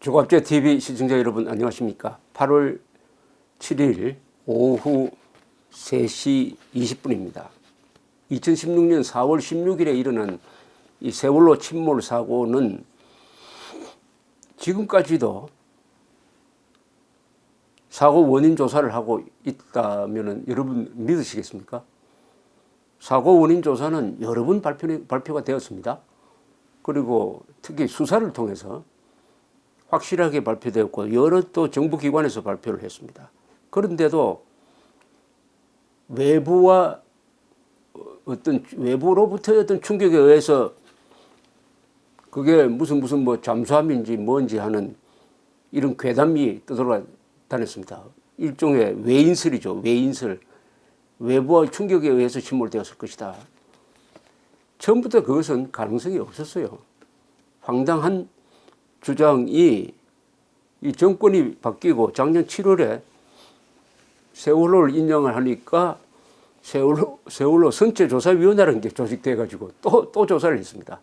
조갑제 TV 시청자 여러분 안녕하십니까? 8월 7일 오후 3시 20분입니다. 2016년 4월 16일에 일어난 이 세월호 침몰 사고는 지금까지도 사고 원인 조사를 하고 있다면 여러분 믿으시겠습니까? 사고 원인 조사는 여러 번 발표가 되었습니다. 그리고 특히 수사를 통해서 확실하게 발표되었고 여러 또 정부기관에서 발표를 했습니다. 그런데도 외부로부터의 어떤 충격에 의해서 그게 무슨 뭐 잠수함인지 뭔지 하는 이런 괴담이 떠돌아다녔습니다. 일종의 외인설이죠. 외인설. 외부의 충격에 의해서 침몰되었을 것이다. 처음부터 그것은 가능성이 없었어요. 황당한 주장이 이 정권이 바뀌고 작년 7월에 세월호를 인정을 하니까 세월호 선체조사위원회라는 게 조직돼 가지고 또 조사를 했습니다.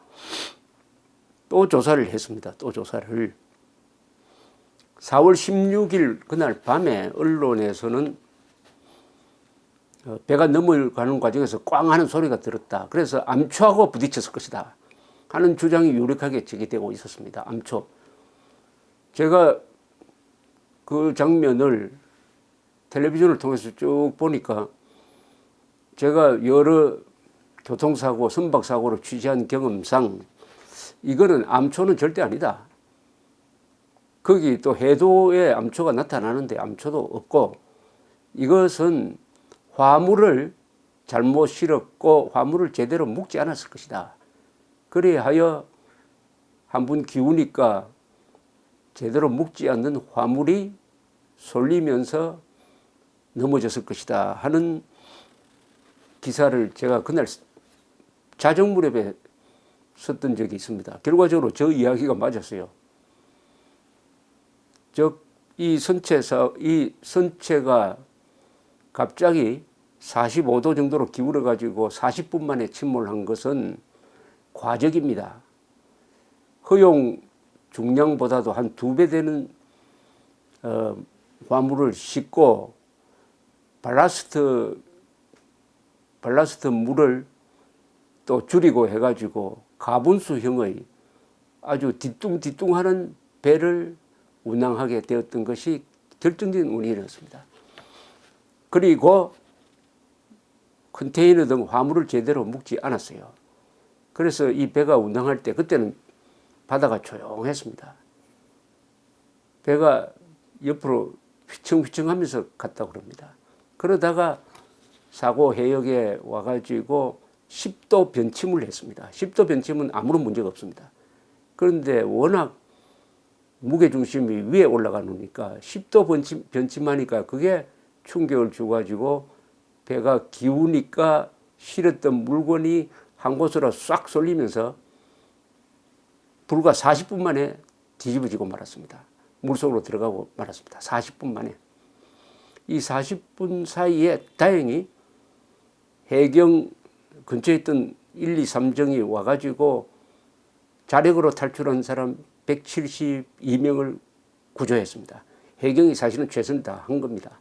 또 조사를 4월 16일 그날 밤에 언론에서는 배가 넘어가는 과정에서 꽝 하는 소리가 들었다. 그래서 암초하고 부딪혔을 것이다 하는 주장이 유력하게 제기되고 있었습니다. 암초. 제가 그 장면을 텔레비전을 통해서 쭉 보니까 제가 여러 교통사고, 선박사고를 취재한 경험상 이거는 암초는 절대 아니다. 거기 또 해도에 암초가 나타나는데 암초도 없고 이것은 화물을 잘못 실었고 화물을 제대로 묶지 않았을 것이다. 그래야 하여 한 번 기우니까 제대로 묶지 않는 화물이 쏠리면서 넘어졌을 것이다 하는 기사를 제가 그날 자정무렵에 썼던 적이 있습니다. 결과적으로 저 이야기가 맞았어요. 즉 이 선체가 갑자기 45도 정도로 기울어 가지고 40분 만에 침몰한 것은 과적입니다. 허용 중량보다도 한 2배 되는 화물을 싣고 발라스트 물을 또 줄이고 해가지고 가분수형의 아주 뒤뚱뒤뚱하는 배를 운항하게 되었던 것이 결정적인 원인이었습니다. 그리고 컨테이너 등 화물을 제대로 묶지 않았어요. 그래서 이 배가 운항할 때 그때는 바다가 조용했습니다. 배가 옆으로 휘청휘청 하면서 갔다고 그럽니다. 그러다가 사고 해역에 와가지고 10도 변침을 했습니다. 10도 변침은 아무런 문제가 없습니다. 그런데 워낙 무게중심이 위에 올라가니까 10도 변침하니까 그게 충격을 줘가지고 배가 기우니까 실었던 물건이 한 곳으로 싹 쏠리면서 불과 40분 만에 뒤집어지고 말았습니다. 물속으로 들어가고 말았습니다. 40분 만에. 이 40분 사이에 다행히 해경 근처에 있던 1, 2, 3정이 와가지고 자력으로 탈출한 사람 172명을 구조했습니다. 해경이 사실은 최선을 다한 겁니다.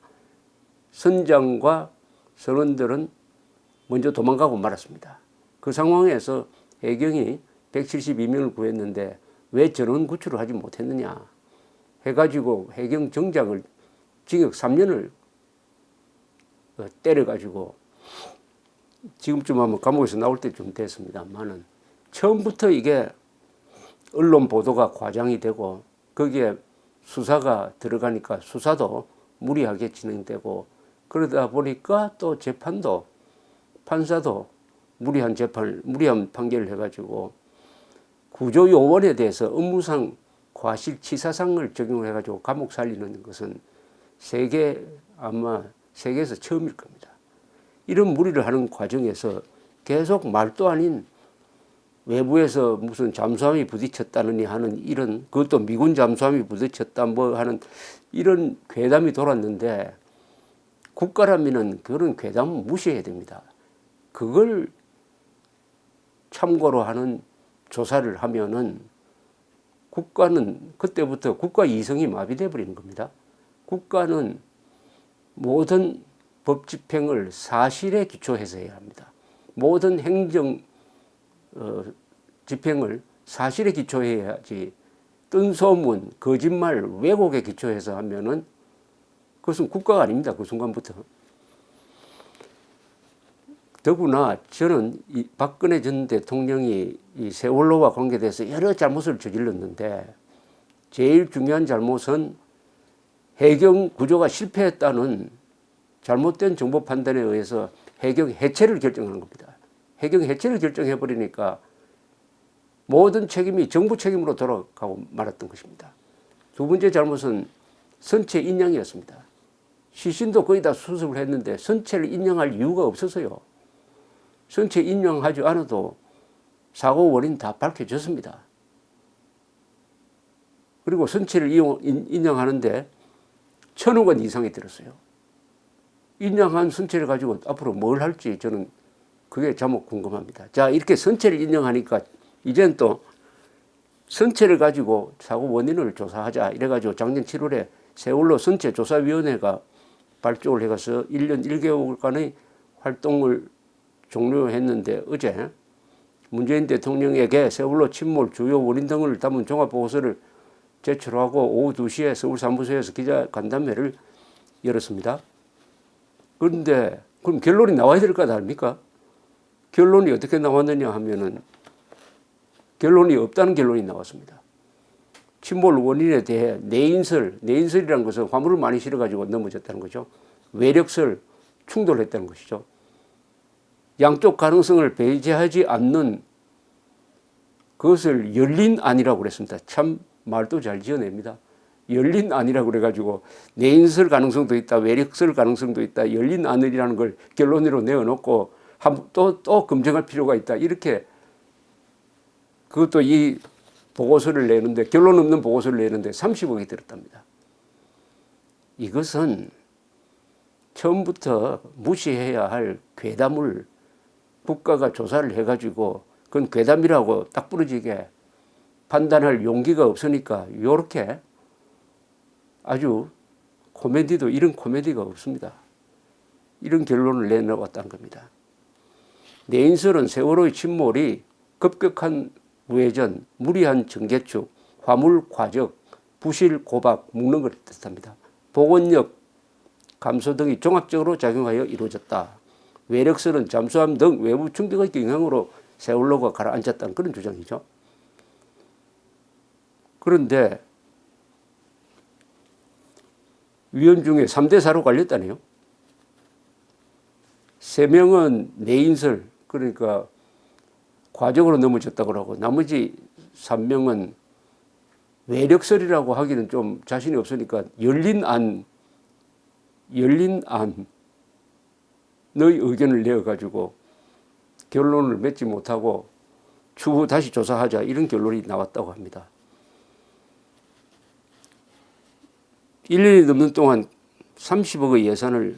선장과 선원들은 먼저 도망가고 말았습니다. 그 상황에서 해경이 172명을 구했는데 왜 전원 구출을 하지 못했느냐 해가지고 해경 정장을 징역 3년을 때려가지고 지금쯤 하면 감옥에서 나올 때쯤 됐습니다만은 처음부터 이게 언론 보도가 과장이 되고 거기에 수사가 들어가니까 수사도 무리하게 진행되고 그러다 보니까 또 재판도 판사도 무리한 판결을 해가지고 구조요원에 대해서 업무상 과실치사상을 적용해가지고 감옥 살리는 것은 아마 세계에서 처음일 겁니다. 이런 무리를 하는 과정에서 계속 말도 아닌 외부에서 무슨 잠수함이 부딪혔다느니 하는 이런 그것도 미군 잠수함이 부딪혔다 뭐 하는 이런 괴담이 돌았는데 국가라면은 그런 괴담은 무시해야 됩니다. 그걸 참고로 하는 조사를 하면은 국가는 그때부터 국가 이성이 마비돼 버리는 겁니다. 국가는 모든 법 집행을 사실에 기초해서 해야 합니다. 모든 행정 집행을 사실에 기초해야지 뜬소문, 거짓말, 왜곡에 기초해서 하면은 그것은 국가가 아닙니다. 그 순간부터. 더구나 저는 이 박근혜 전 대통령이 이 세월호와 관계돼서 여러 잘못을 저질렀는데 제일 중요한 잘못은 해경 구조가 실패했다는 잘못된 정보 판단에 의해서 해경 해체를 결정하는 겁니다. 해경 해체를 결정해 버리니까 모든 책임이 정부 책임으로 돌아가고 말았던 것입니다. 두 번째 잘못은 선체 인양이었습니다. 시신도 거의 다 수습을 했는데 선체를 인양할 이유가 없어서요. 선체 인양하지 않아도 사고 원인 다 밝혀졌습니다. 그리고 선체를 인양하는데 1,000억 원 이상이 들었어요. 인양한 선체를 가지고 앞으로 뭘 할지 저는 그게 자목 궁금합니다. 자, 이렇게 선체를 인양하니까 이제는 또 선체를 가지고 사고 원인을 조사하자 이래가지고 작년 7월에 세월호 선체 조사위원회가 발족을 해가서 1년 1개월간의 활동을 종료했는데 어제 문재인 대통령에게 세월호 침몰 주요 원인 등을 담은 종합보고서를 제출하고 오후 2시에 서울사무소에서 기자간담회를 열었습니다. 그런데 그럼 결론이 나와야 될 것 아닙니까? 결론이 어떻게 나왔느냐 하면은 결론이 없다는 결론이 나왔습니다. 침몰 원인에 대해 내인설이라는 것은 화물을 많이 실어가지고 넘어졌다는 거죠. 외력설 충돌했다는 것이죠. 양쪽 가능성을 배제하지 않는 그것을 열린 안이라고 그랬습니다. 참 말도 잘 지어냅니다. 열린 안이라고 그래가지고 내인설 가능성도 있다, 외력설 가능성도 있다, 열린 안이라는 걸 결론으로 내어놓고 또 검증할 필요가 있다. 이렇게 그것도 이 보고서를 내는데 결론 없는 보고서를 내는데 30억이 들었답니다. 이것은 처음부터 무시해야 할 괴담을 국가가 조사를 해가지고 그건 괴담이라고 딱 부러지게 판단할 용기가 없으니까 이렇게 아주 코미디도 이런 코미디가 없습니다. 이런 결론을 내놓았다는 겁니다. 내인설은 세월호의 침몰이 급격한 우회전, 무리한 전개축, 화물 과적, 부실 고박, 묶는 것을 뜻합니다. 복원력 감소 등이 종합적으로 작용하여 이루어졌다. 외력설은 잠수함 등 외부 충격의 영향으로 세월호가 가라앉았다는 그런 주장이죠. 그런데 위원 중에 3대4로 갈렸다네요. 3명은 내인설, 그러니까 과적으로 넘어졌다고 하고 나머지 3명은 외력설이라고 하기는 좀 자신이 없으니까 열린 안의 의견을 내어가지고 결론을 맺지 못하고 추후 다시 조사하자 이런 결론이 나왔다고 합니다. 1년이 넘는 동안 30억의 예산을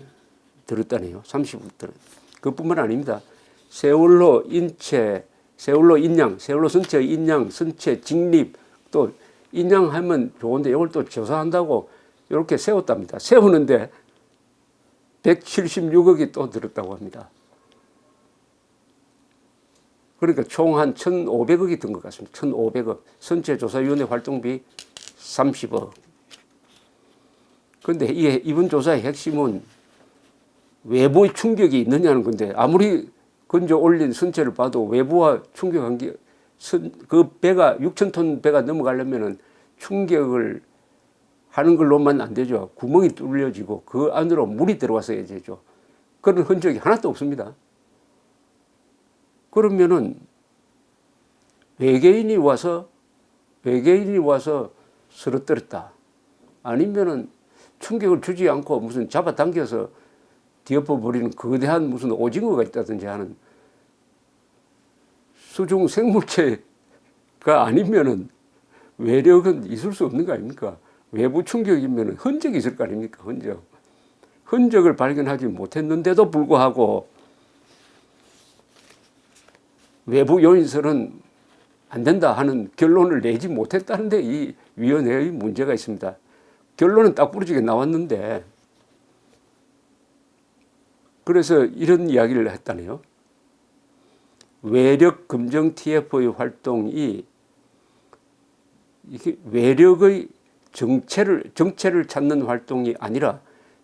들었다네요. 30억 들었. 그뿐만 아닙니다. 세월호 인체, 세월호 인양, 세월호 선체 인양, 선체 직립 또 인양하면 좋은데 이걸 또 조사한다고 이렇게 세웠답니다. 세우는데 176억이 또 들었다고 합니다. 그러니까 총 한 1,500억이 든 것 같습니다. 1,500억. 선체조사위원회 활동비 30억. 그런데 이번 조사의 핵심은 외부의 충격이 있느냐는 건데 아무리 건져 올린 선체를 봐도 외부와 충격한 게 그 배가 6,000톤 배가 넘어가려면은 충격을 하는 걸로만 안 되죠. 구멍이 뚫려지고 그 안으로 물이 들어왔어야 되죠. 그런 흔적이 하나도 없습니다. 그러면은 외계인이 와서 쓰러뜨렸다. 아니면은 충격을 주지 않고 무슨 잡아당겨서 뒤엎어버리는 거대한 무슨 오징어가 있다든지 하는 수중 생물체가 아니면은 외력은 있을 수 없는 거 아닙니까? 외부 충격이면 흔적이 있을 거 아닙니까? 흔적을 발견하지 못했는데도 불구하고 외부 요인설은 안 된다 하는 결론을 내지 못했다는 데 이 위원회의 문제가 있습니다. 결론은 딱 부러지게 나왔는데 그래서 이런 이야기를 했다네요. 외력 검정 TF의 활동이 이게 외력의 정체를 찾는 활동이 아니라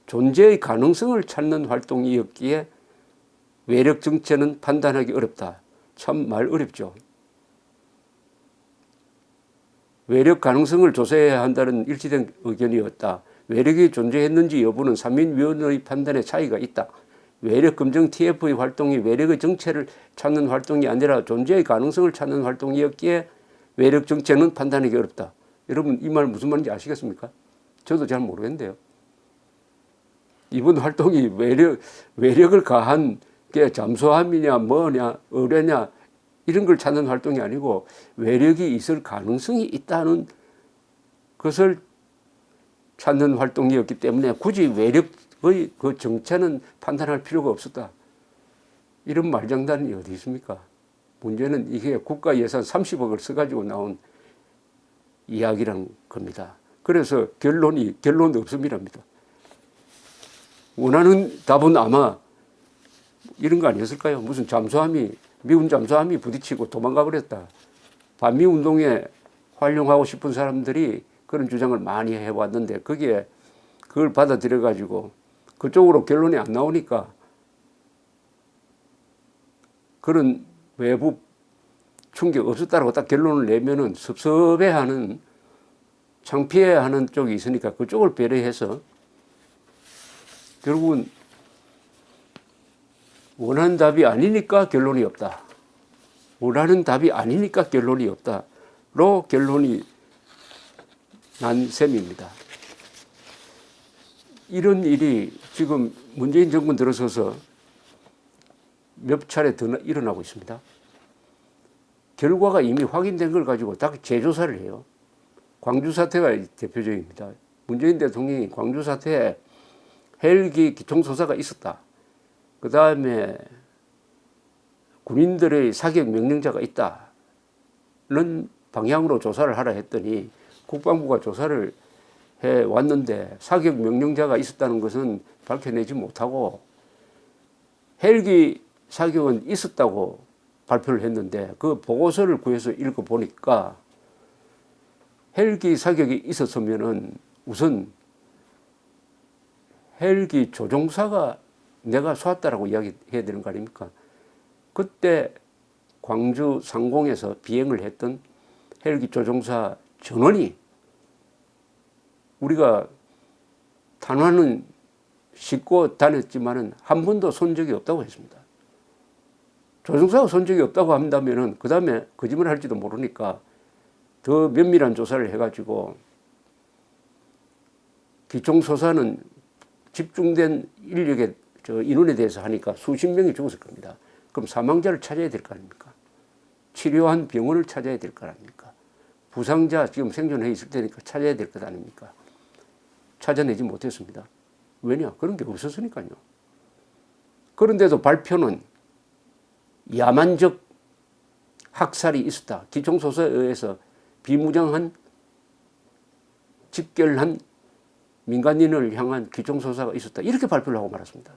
존재의 가능성을 찾는 활동이었기에 외력 정체는 판단하기 어렵다. 참 말 어렵죠. 외력 가능성을 조사해야 한다는 일치된 의견이었다. 외력이 존재했는지 여부는 삼인위원의 판단에 차이가 있다. 외력 검정 TF의 활동이 외력의 정체를 찾는 활동이 아니라 존재의 가능성을 찾는 활동이었기에 외력 정체는 판단하기 어렵다. 여러분 이 말 무슨 말인지 아시겠습니까? 저도 잘 모르겠는데요. 이번 활동이 외력을 가한 게 잠수함이냐 뭐냐 의뢰냐 이런 걸 찾는 활동이 아니고 외력이 있을 가능성이 있다는 것을 찾는 활동이었기 때문에 굳이 외력의 그 정체는 판단할 필요가 없었다. 이런 말장난이 어디 있습니까? 문제는 이게 국가 예산 30억을 써가지고 나온 이야기란 겁니다. 그래서 결론 없음이랍니다. 원하는 답은 아마 이런 거 아니었을까요? 무슨 미군 잠수함이 부딪히고 도망가 버렸다. 반미운동에 활용하고 싶은 사람들이 그런 주장을 많이 해왔는데 그걸 받아들여가지고 그쪽으로 결론이 안 나오니까 그런 외부 충격 없었다라고 딱 결론을 내면은 섭섭해하는 창피해하는 쪽이 있으니까 그쪽을 배려해서 결국은 원하는 답이 아니니까 결론이 없다. 원하는 답이 아니니까 결론이 없다로 결론이 난 셈입니다. 이런 일이 지금 문재인 정권 들어서서 몇 차례 더 일어나고 있습니다. 결과가 이미 확인된 걸 가지고 다 재조사를 해요. 광주 사태가 대표적입니다. 문재인 대통령이 광주 사태에 헬기 기총소사가 있었다. 그 다음에 군인들의 사격 명령자가 있다는 방향으로 조사를 하라 했더니 국방부가 조사를 해왔는데 사격 명령자가 있었다는 것은 밝혀내지 못하고 헬기 사격은 있었다고 발표를 했는데 그 보고서를 구해서 읽어보니까 헬기 사격이 있었으면은 우선 헬기 조종사가 내가 쏘았다라고 이야기해야 되는 거 아닙니까? 그때 광주 상공에서 비행을 했던 헬기 조종사 전원이 우리가 탄환은 싣고 다녔지만은 한 번도 쏜 적이 없다고 했습니다. 조종사가 쏜 적이 없다고 한다면은 그 다음에 거짓말 할지도 모르니까 더 면밀한 조사를 해가지고 기총소사는 집중된 인력의 인원에 대해서 하니까 수십 명이 죽었을 겁니다. 그럼 사망자를 찾아야 될 거 아닙니까? 치료한 병원을 찾아야 될 거 아닙니까? 부상자 지금 생존해 있을 테니까 찾아야 될 것 아닙니까? 찾아내지 못했습니다. 왜냐? 그런 게 없었으니까요. 그런데도 발표는 야만적 학살이 있었다. 기총소사에 의해서 비무장한 집결한 민간인을 향한 기총소사가 있었다. 이렇게 발표를 하고 말았습니다.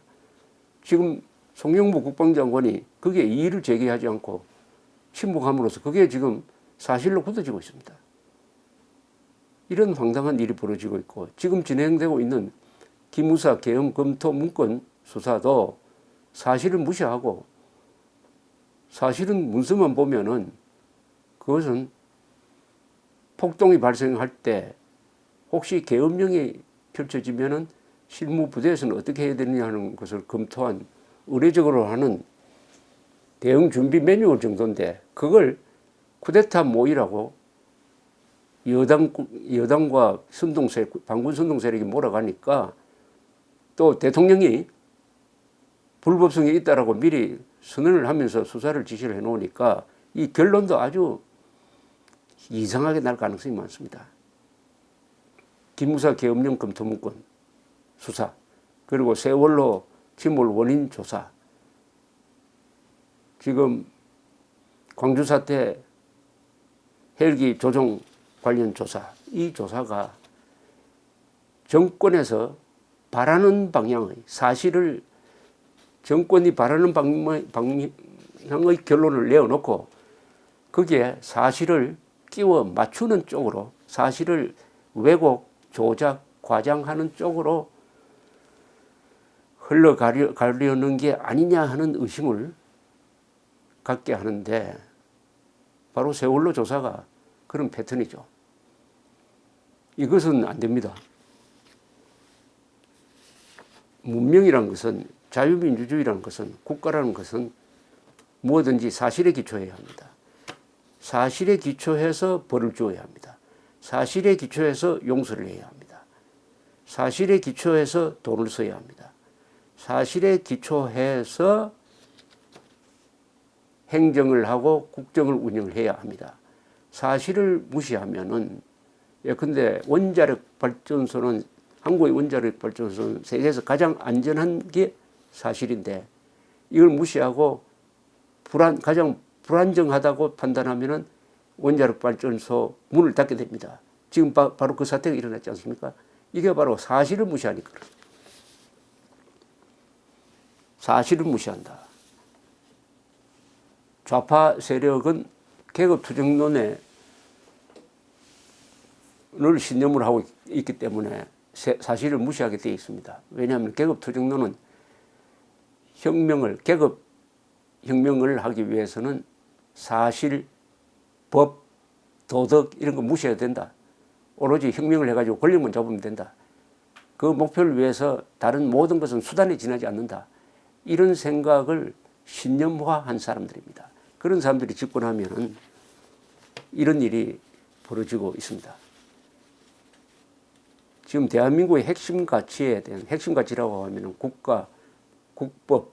지금 송영무 국방장관이 거기에 이의를 제기하지 않고 침묵함으로써 그게 지금 사실로 굳어지고 있습니다. 이런 황당한 일이 벌어지고 있고 지금 진행되고 있는 기무사 계엄 검토 문건 수사도 사실을 무시하고 사실은 문서만 보면은 그것은 폭동이 발생할 때 혹시 계엄령이 펼쳐지면은 실무 부대에서는 어떻게 해야 되느냐 하는 것을 검토한 의례적으로 하는 대응 준비 매뉴얼 정도인데 그걸 쿠데타 모의라고 여당과 반군 선동 세력이 몰아가니까 또 대통령이 불법성이 있다라고 미리 선언을 하면서 수사를 지시를 해놓으니까 이 결론도 아주 이상하게 날 가능성이 많습니다. 기무사 계엄령 검토 문건 수사 그리고 세월호 침몰 원인 조사 지금 광주 사태 헬기 조종 관련 조사, 이 조사가 정권에서 바라는 방향의 사실을 정권이 바라는 방향의 결론을 내어놓고 거기에 사실을 끼워 맞추는 쪽으로 사실을 왜곡, 조작, 과장하는 쪽으로 흘러가려는 게 아니냐 하는 의심을 갖게 하는데 바로 세월호 조사가 그런 패턴이죠. 이것은 안 됩니다. 문명이란 것은 자유민주주의라는 것은 국가라는 것은 무엇든지 사실에 기초해야 합니다. 사실에 기초해서 벌을 주어야 합니다. 사실에 기초해서 용서를 해야 합니다. 사실에 기초해서 돈을 써야 합니다. 사실에 기초해서 행정을 하고 국정을 운영을 해야 합니다. 사실을 무시하면은 예컨대 원자력 발전소는 한국의 원자력 발전소는 세계에서 가장 안전한 게 사실인데 이걸 무시하고 가장 불안정하다고 판단하면은 원자력 발전소 문을 닫게 됩니다. 지금 바로 그 사태가 일어났지 않습니까? 이게 바로 사실을 무시하니까 그렇습니다. 사실을 무시한다. 좌파 세력은 계급투쟁론을 신념을 하고 있기 때문에 사실을 무시하게 되어 있습니다. 왜냐하면 계급투쟁론은 계급혁명을 하기 위해서는 사실, 법, 도덕 이런 거 무시해야 된다. 오로지 혁명을 해가지고 권력만 잡으면 된다. 그 목표를 위해서 다른 모든 것은 수단에 지나지 않는다. 이런 생각을 신념화한 사람들입니다. 그런 사람들이 집권하면은 이런 일이 벌어지고 있습니다. 지금 대한민국의 핵심 가치에 대한 핵심 가치라고 하면은 국가, 국법,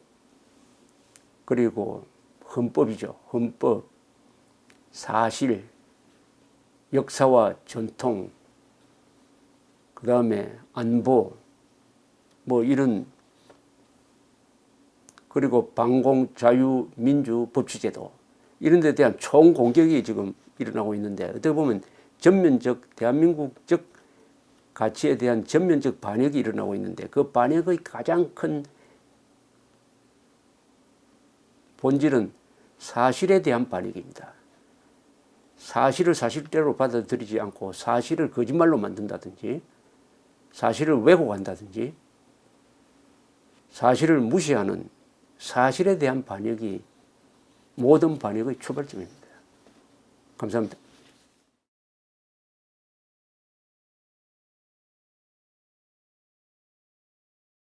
그리고 헌법이죠. 헌법, 사실, 역사와 전통, 그 다음에 안보, 뭐 이런, 그리고 방공, 자유, 민주, 법치제도 이런 데 대한 총공격이 지금 일어나고 있는데 어떻게 보면 전면적 대한민국적 가치에 대한 전면적 반역이 일어나고 있는데 그 반역의 가장 큰 본질은 사실에 대한 반역입니다. 사실을 사실대로 받아들이지 않고 사실을 거짓말로 만든다든지 사실을 왜곡한다든지 사실을 무시하는 사실에 대한 반역이 모든 반역의 출발점입니다. 감사합니다.